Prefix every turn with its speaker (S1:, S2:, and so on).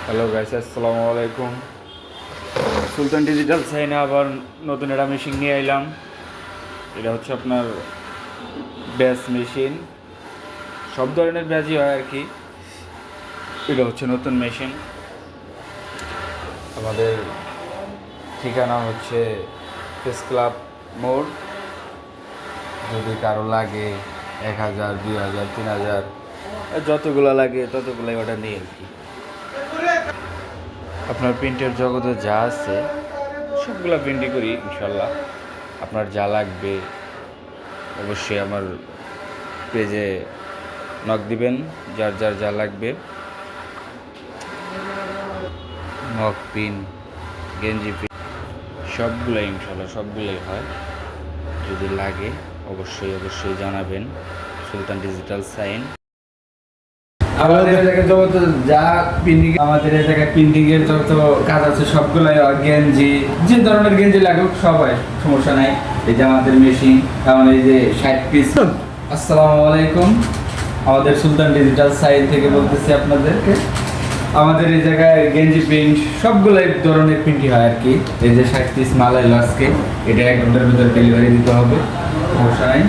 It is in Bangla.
S1: হ্যালো গাইস, আসসালামু আলাইকুম। সুলতান ডিজিটাল সাইনে আবার নতুন একটা মেশিন নিয়ে এলাম। এটা হচ্ছে আপনার ব্যাচ মেশিন, সব ধরনের ব্যাচই হয় আর কি। এটা হচ্ছে নতুন মেশিন। আমাদের ঠিকানা হচ্ছে প্রেস ক্লাব মোড়। যদি কারো লাগে 1,000, 2,000, 3,000, যতগুলো লাগে ততগুলাই অর্ডার নিই আর কি। আপনার প্রিন্টের জগতে যা আছে সবগুলা প্রিন্টই করি ইনশাল্লাহ। আপনার যা লাগবে অবশ্যই আমার পেজে নক দিবেন, যার যার যা লাগবে। মক পিন, গেঞ্জি পিন, সবগুলোই ইনশাল্লাহ সবগুলোই হয়। যদি লাগে অবশ্যই অবশ্যই জানাবেন। সুলতান ডিজিটাল সাইন।
S2: আমাদের এলাকায় যত যা আমাদের এলাকায় প্রিন্টিং এর যত কাজ আছে সবগুলাই গেঞ্জি, যে ধরনের গেঞ্জি লাগুক সবাই, সমস্যা নাই। এই যে আমাদের মেশিন, কারণ এই যে 60 পিস। আসসালামু আলাইকুম, আমাদের সুলতান ডিজিটাল সাইট থেকে বলতেছি আপনাদেরকে। আমাদের এই জায়গায় গেঞ্জি প্রিন্ট সবগুলাই ধরনের প্রিন্টই হয় আর কি। এই যে 60 পিস মাল এলো আজকে, এটা 1 ঘন্টার ভিতরে ডেলিভারি দিতে হবে, সমস্যা নাই।